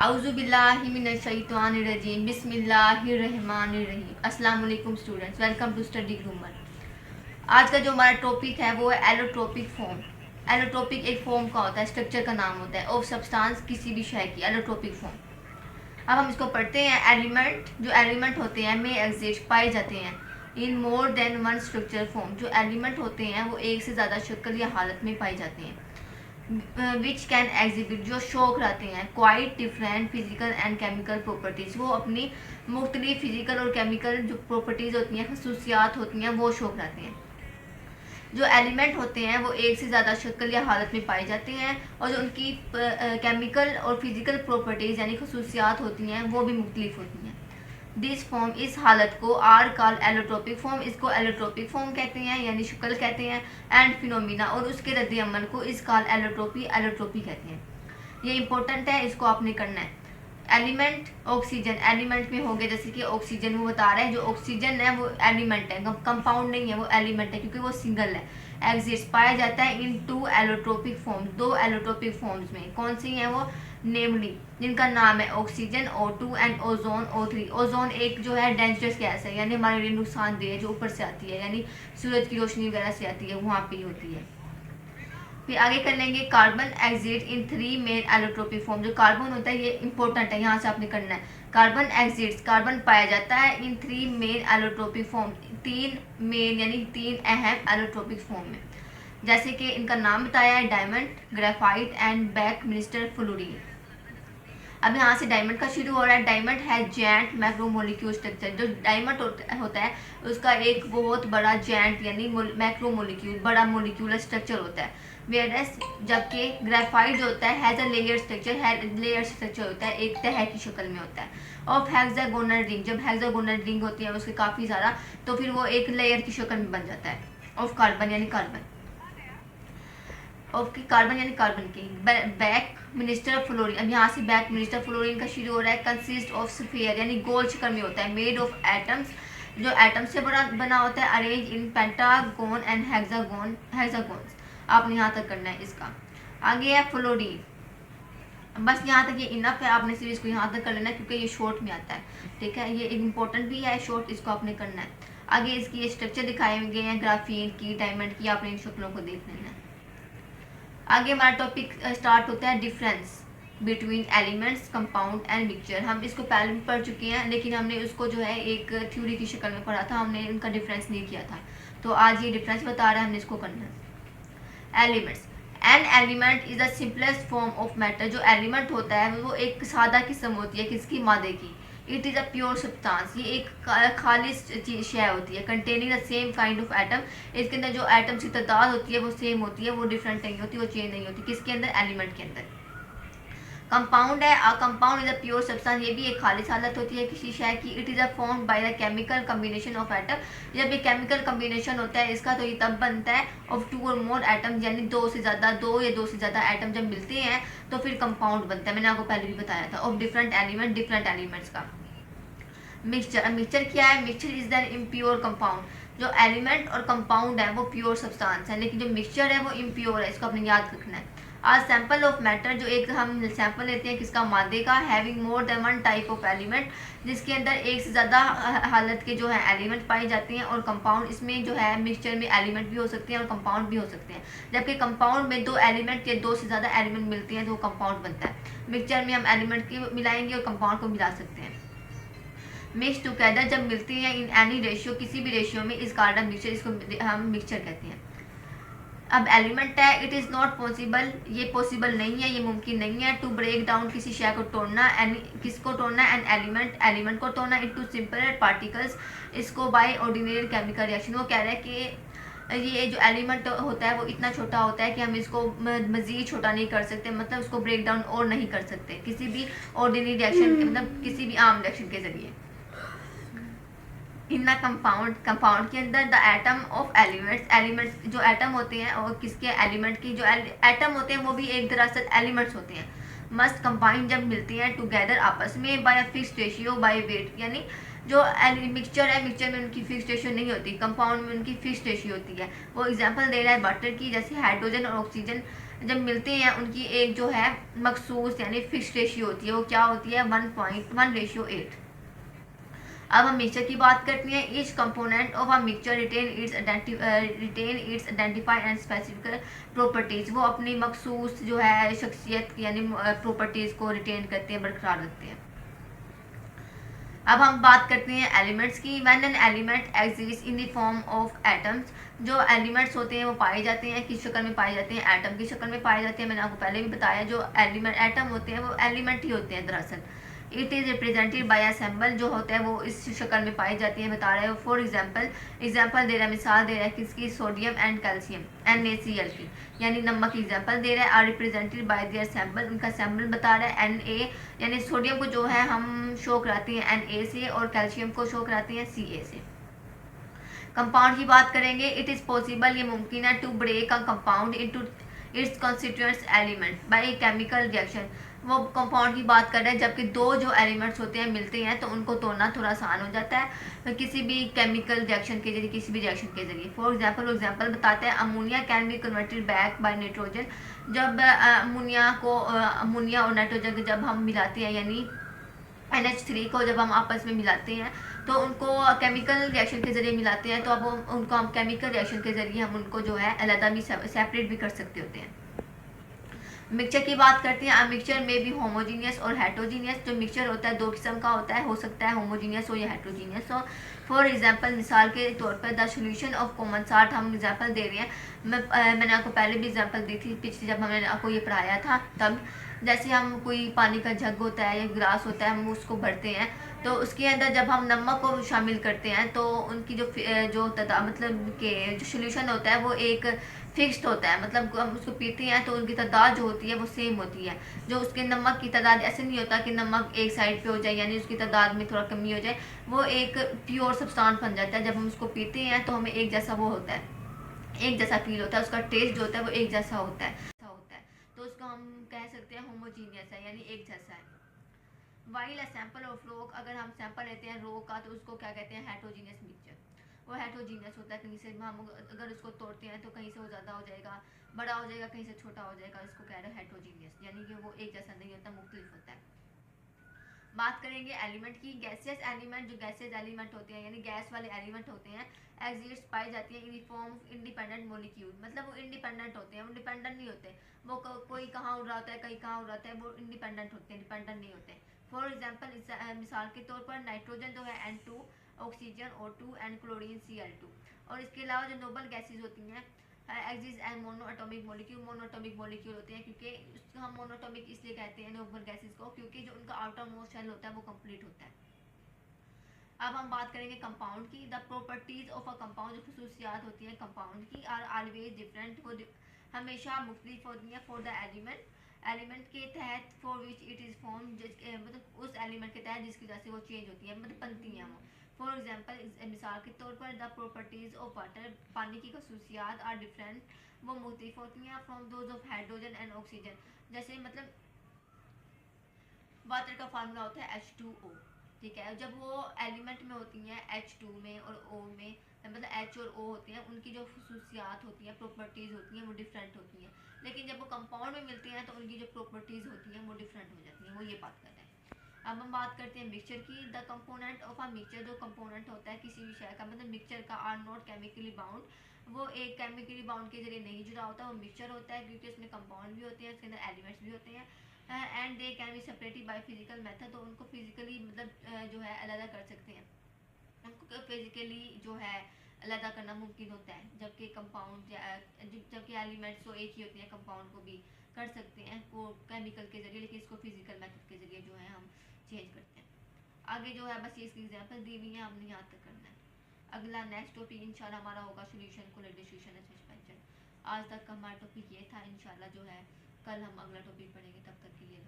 आउज़ुबिल्लाहिमिनश्शैतानिर्रजीम बिस्मिल्लाहिर्रहमानिर्रहीम। अस्सलाम वालेकुम students, welcome to study groomer. आज का जो हमारा टॉपिक है वो है एलोट्रोपिक फॉर्म। एलोट्रोपिक एक फॉर्म का होता है, स्ट्रक्चर का नाम होता है ऑफ सब्सटेंस किसी भी शय की, एलोट्रोपिक फॉर्म। अब हम इसको पढ़ते हैं। जो एलिमेंट होते हैं में एग्जिस्ट पाए जाते हैं in more than one structure form. जो एलिमेंट होते हैं वो एक से ज़्यादा शक्ल या हालत में पाए जाते हैं। विच कैन एग्जिबिट, जो शो कराते हैं quite different physical and chemical properties. वो अपनी मुख्तलिफ फिजिकल और केमिकल जो प्रॉपर्टीज़ होती हैं, खसूसियात होती हैं, वो शो कराते हैं। जो एलिमेंट होते हैं वो एक से ज़्यादा शक्ल या हालत में पाए जाते हैं और जो उनकी केमिकल और फिजिकल प्रॉपर्टीज़ यानी खसूसियात होती हैं वो भी मुख्तलिफ होती हैं। दिस फॉर्म, इस हालत को आर कॉल एलोट्रोपिक फॉर्म, इसको एलोट्रोपिक फॉर्म कहते हैं यानी शक्ल कहते हैं। एंड फिनोमिना, और उसके रद्द अमल को इस कॉल एलोट्रोपी कहते हैं। ये इंपॉर्टेंट है, इसको आपने करना है। एलिमेंट ऑक्सीजन, एलिमेंट में हो गए जैसे कि ऑक्सीजन, वो बता रहा है जो ऑक्सीजन है वो एलिमेंट है, कंपाउंड नहीं है, वो एलिमेंट है क्योंकि वो सिंगल है। एग्जिस्ट, पाया जाता है इन टू एलोट्रोपिक फॉर्म, दो एलोट्रोपिक फॉर्म्स में। कौन सी हैं वो? नेमली, जिनका नाम है oxygen O2 and ozone O3। Ozone एक जो है डेंजरस गैस है, यानी हमारे लिए नुकसानदेह है, जो ऊपर से आती है, यानी सूरज की रोशनी वगैरह से आती है, वहाँ पे होती है। फिर आगे कर लेंगे कार्बन एग्जिट इन 3 मेन एलोट्रोपिक फॉर्म। जो कार्बन होता है ये इंपॉर्टेंट है, यहाँ से आपने करना है। कार्बन एग्जिट्स, कार्बन पाया जाता है इन 3 मेन एलोट्रोपिक फॉर्म, 3 मेन यानी 3 अहम एलोट्रोपिक फॉर्म में। जैसे कि इनका नाम बताया है डायमंड, ग्रेफाइट एंड बैकमिस्टर फ्लोरीन। अब यहाँ से डायमंड का शुरू हो रहा है। डायमंड है जेंट मैक्रोमोलिक्यूल स्ट्रक्चर। जो डायमंड होता है उसका एक बहुत बड़ा जेंट यानी मैक्रोमोलिक्यूल, बड़ा मोलिक्यूलर स्ट्रक्चर होता है। वेयरएस जबकि ग्रेफाइट जो होता है हैज़ अ लेयर स्ट्रक्चर होता है, एक तह की शक्ल में होता है। ऑफ हेक्सागोनल रिंग, जब हेक्सागोनल रिंग होती है उसके काफ़ी ज़्यादा, तो फिर वो एक लेयर की शक्ल में बन जाता है। ऑफ कार्बन यानी कार्बन की बैक मिनिस्टर फ्लोरीन। अब यहाँ से बैक मिनिस्टर फ्लोरीन का शुरू हो रहा है। कंसिस्ट ऑफ स्फीयर यानी गोल शक्ल में होता है। मेड ऑफ एटम्स, जो एटम से बना होता है। Arrange in pentagon and hexagons. आपने यहाँ तक करना है इसका। आगे है फ्लोरीन, बस यहाँ तक ये इनफ है, आपने सिर्फ इसको यहाँ तक कर लेना है क्योंकि ये शॉर्ट में आता है, ठीक है। ये इम्पोर्टेंट भी है शॉर्ट, इसको आपने करना है। आगे इसकी ये स्ट्रक्चर दिखाए गए हैं ग्राफीन की, डायमंड की, आपने इन शक्लों को देख लेना है। आगे हमारा टॉपिक स्टार्ट होता है difference between elements, compound and mixture. हम इसको पहले भी पढ़ चुके हैं लेकिन हमने उसको जो है एक थ्योरी की शक्ल में पढ़ा था, हमने इनका डिफरेंस नहीं किया था। तो आज ये डिफरेंस बता रहा है, हमने इसको करना है। Elements, an element is the simplest form of matter. जो एलिमेंट होता है वो एक सादा किस्म होती है, किसकी? मादे की। It is a pure substance, ये एक खालिश शय होती है। Containing the same kind of atom, इसके अंदर जो एटम्स की तादाद होती है वो सेम होती है, वो डिफरेंट नहीं होती, वो चेंज नहीं होती। किसके अंदर? एलिमेंट के अंदर। कंपाउंड है, a compound is a pure substance, ये भी एक खालिश हालत होती है किसी शय की। It is a form by the chemical combination of atom, जब ये केमिकल कम्बिनेशन होता है इसका तो ये तब बनता है ऑफ 2 और मोर एटम, यानी दो या दो से ज़्यादा एटम जब मिलते हैं तो फिर कंपाउंड बनता है। मैंने आपको पहले भी बताया था। ऑफ डिफरेंट एलिमेंट्स का। मिक्सचर क्या है? Mixture is than impure compound. जो एलिमेंट और कंपाउंड है वो प्योर सब्सटेंस है, लेकिन जो मिक्सचर है वो इम्प्योर है, इसको आपने याद रखना है। आज सैंपल ऑफ मैटर, जो एक हम सैंपल लेते हैं किसका? मादे का। Having more than one type of element, जिसके अंदर एक से ज़्यादा हालत के जो है एलिमेंट पाए जाते हैं। और कंपाउंड, इसमें जो है मिक्सचर में एलिमेंट भी हो सकते हैं और कंपाउंड भी हो सकते हैं। जबकि कंपाउंड में 2 एलिमेंट या 2 से ज़्यादा एलिमेंट मिलते हैं तो वो कंपाउंड बनता है। मिक्सचर में हम एलिमेंट की मिलाएंगे और कंपाउंड को मिला सकते हैं। मिक्स टुगेदर, जब मिलती हैं इन एनी रेशियो, किसी भी रेशियो में, इस कार्ड मिक्सचर, इसको हम मिक्सचर कहते हैं। अब एलिमेंट है, इट इज़ नॉट पॉसिबल, ये पॉसिबल नहीं है, ये मुमकिन नहीं है। टू ब्रेक डाउन, किसी शय को तोड़ना, किसको तोड़ना? एन एलिमेंट को तोड़ना। इनटू सिंपल पार्टिकल्स, इसको बाय ऑर्डिनरी केमिकल रिएक्शन। वो कह रहा है कि ये जो एलिमेंट होता है वो इतना छोटा होता है कि हम इसको मज़ीद छोटा नहीं कर सकते, मतलब उसको ब्रेक डाउन और नहीं कर सकते किसी भी ऑर्डिनरी रिएक्शन, मतलब किसी भी आम रिएक्शन के ज़रिए। इन कंपाउंड के अंदर द एटम ऑफ एलिमेंट्स जो एटम होते हैं और किसके? एलिमेंट की। जो एटम होते हैं वो भी एक दरअसल एलिमेंट्स होते हैं। मस्ट कंबाइन, जब मिलती हैं टुगेदर आपस में, by fix ratio by weight, यानी जो मिक्सचर है, मिक्सचर में उनकी फिक्स रेशियो नहीं होती, कंपाउंड में उनकी फिक्स रेशियो होती है। वो एग्जांपल दे रहा है वाटर की, जैसे हाइड्रोजन और ऑक्सीजन जब मिलते हैं उनकी एक जो है मखसूस यानी फिक्स रेशियो होती है, वो क्या होती है 1.1:8। अब हम मिक्सचर की बात करते हैं। Each component of a mixture retain its identify and specific properties. वो अपनी मखसूस जो है शख्सियत यानी प्रॉपर्टीज को रिटेन करते हैं, बरकरार रखते हैं। अब हम बात करते हैं एलिमेंट्स की। When an element exist in the form of atoms, जो एलिमेंट्स होते हैं वो पाए जाते हैं किस शक्ल में पाए जाते हैं, एटम की शक्ल में पाए जाते हैं। मैंने आपको पहले भी बताया जो एलिमेंट एटम होते हैं वो एलिमेंट ही होते हैं दरअसल। It is represented by a symbol, जो होता है वो इस शक्ल में पाई जाती है, बता रहे हो। फॉर एग्जाम्पल दे रहा है, मिसाल दे रहा है किसकी, सोडियम एंड कैल्शियम NaCl की, यानी नमक की एग्जाम्पल दे रहा है। Are represented by their symbol, उनका सिंबल बता रहा है Na, यानी सोडियम को जो है हम शो कराते हैं Na से और कैल्शियम को शो कराते हैं Ca से। कंपाउंड की बात करेंगे। इट इज़ पॉसिबल, ये मुमकिन है, to break a compound into its constituents element by chemical reaction. वो कंपाउंड की बात कर रहे हैं जबकि दो जो एलिमेंट्स होते हैं मिलते हैं तो उनको तोड़ना थोड़ा आसान हो जाता है किसी भी केमिकल रिएक्शन के जरिए, किसी भी रिएक्शन के जरिए। फॉर एग्जाम्पल बताते हैं, ammonia can be converted back by nitrogen. जब अमोनिया और नाइट्रोजन जब हम मिलाते हैं यानी NH3 को जब हम आपस में मिलाते हैं तो उनको केमिकल रिएक्शन के ज़रिए मिलाते हैं, तो अब उनको हम केमिकल रिएक्शन के ज़रिए हम उनको जो है अलग भी सेपरेट भी कर सकते होते हैं। मिक्सचर की बात करते हैं। मिक्सचर में भी होमोजीनियस और हेट्रोजीनियस। जो मिक्सचर होता है दो किस्म का होता है, हो सकता है होमोजीनियस हो या हेट्रोजीनियस हो। फॉर एग्जांपल, मिसाल के तौर पर the solution of common salt, हम एग्जांपल दे रहे हैं। मैंने आपको पहले भी एग्जांपल दी थी पिछले जब हमने आपको ये पढ़ाया था तब। जैसे हम कोई पानी का जग होता है या गिलास होता है, हम उसको भरते हैं तो उसके अंदर जब हम नमक को शामिल करते हैं तो उनकी जो मतलब के जो सोल्यूशन होता है वो एक फिक्स्ड होता है, मतलब हम उसको पीते हैं तो उनकी तादाद जो होती है वो सेम होती है। जो उसके नमक की तादाद, ऐसे नहीं होता कि नमक एक साइड पे हो जाए यानी उसकी तादाद में थोड़ा कमी हो जाए, वो एक प्योर सब्सटेंस बन जाता है। जब हम उसको पीते हैं तो हमें एक जैसा वो होता है, एक जैसा फील होता है, उसका टेस्ट जो होता है वो एक जैसा होता है। तो उसको हम कह सकते हैं होमोजीनियस है यानी एक जैसा है। While a sample of rock, अगर हम सैंपल लेते हैं रॉक का तो उसको क्या कहते हैं, हेट्रोजीनियस मिक्सचर। वो हेट्रोजीनियस होता है, कहीं से हम अगर उसको तोड़ते हैं तो कहीं से वो ज़्यादा हो जाएगा, बड़ा हो जाएगा, कहीं से छोटा हो जाएगा, इसको कह रहे हैं हेट्रोजीनियस, यानी कि वो एक जैसा नहीं होता, मुख्तलिफ होता है। बात करेंगे एलिमेंट की। गैसियस एलिमेंट, जो गैसियस एलिमेंट होते हैं यानी गैस वाले एलिमेंट होते हैं, एग्जिस्ट पाई जाती है इन फॉर्म इंडिपेंडेंट मॉलिक्यूल, मतलब वो इंडिपेंडेंट होते हैं, वो डिपेंडेंट नहीं होते। वो कोई कहाँ उड़ रहा होता है, कहीं कहाँ उड़ रहा होता है, वो इंडिपेंडेंट होते हैं, डिपेंडेंट नहीं होते। फॉर एग्जाम्पल, मिसाल के तौर पर नाइट्रोजन जो है N2, oxygen O2 and chlorine Cl2। और इसके अलावा जो नोबल गैसेज होती हैं exist and monoatomic molecule, monoatomic molecule होते हैं, क्योंकि उसको हम मोनोएटॉमिक इसलिए कहते हैं नोबल गैसेज को क्योंकि जो उनका आउटर मोस्ट शेल होता है वो कंप्लीट होता है। अब हम बात करेंगे कंपाउंड की। The properties of a compound, जो खसूसियात होती हैं कंपाउंड की, आर ऑलवेज डिफरेंट, वो हमेशा मुख्तलिफ होती हैं। फॉर द एलिमेंट के तहत for which it is form, मतलब उस एलिमेंट के तहत जिसकी वजह से वो चेंज होती है, मतलब बनती हैं वो। फॉर एग्जाम्पल, मिसाल के तौर पर द प्रॉपर्टीज ऑफ वाटर, पानी की खसूसियात आर डिफरेंट, वो मुख्तलिफ होती हैं from those of hydrogen and oxygen. जैसे मतलब वाटर का फार्मूला होता है H2O, ठीक है। जब वो एलिमेंट में होती हैं H2 में और O में, मतलब H और O होती हैं, उनकी जो खसूसियात होती हैं, प्रॉपर्टीज़ होती हैं, वो डिफरेंट होती हैं। लेकिन जब वो कंपाउंड में मिलती हैं तो उनकी जो प्रॉपर्टीज़ होती हैं वो डिफरेंट हो जाती हैं, वो ये बात कर रहे हैं। अब हम बात करते हैं मिक्सचर की। The component of a mixture, जो कंपोनेंट होता है किसी भी शय का, मतलब मिक्सचर का, आर नॉट केमिकली बाउंड, वो एक केमिकली बाउंड के जरिए नहीं जुड़ा होता, वो मिक्सचर होता है क्योंकि उसमें कंपाउंड भी होते हैं, उसके अंदर एलिमेंट्स भी होते हैं and they can be separated by physical method. तो उनको फिजिकली मतलब जो है अलग कर सकते हैं, उनको फिजिकली जो है अलग करना मुमकिन होता है, जबकि कंपाउंड जबकि एलिमेंट्स तो एक ही होते हैं, कंपाउंड को भी कर सकते हैं वो केमिकल के जरिए, लेकिन इसको फिजिकल मेथड के जरिए जो है हम चेंज करते हैं। आगे जो है बस ये इसकी एग्जाम्पल दी हुई है, हमने याद तक करना है। अगला नेक्स्ट टॉपिक इंशाल्लाह हमारा होगा solution, collate distribution and suspension. आज तक का हमारा टॉपिक ये था, इंशाल्लाह जो है कल हम अगला टॉपिक पढ़ेंगे, तब तक के लिए।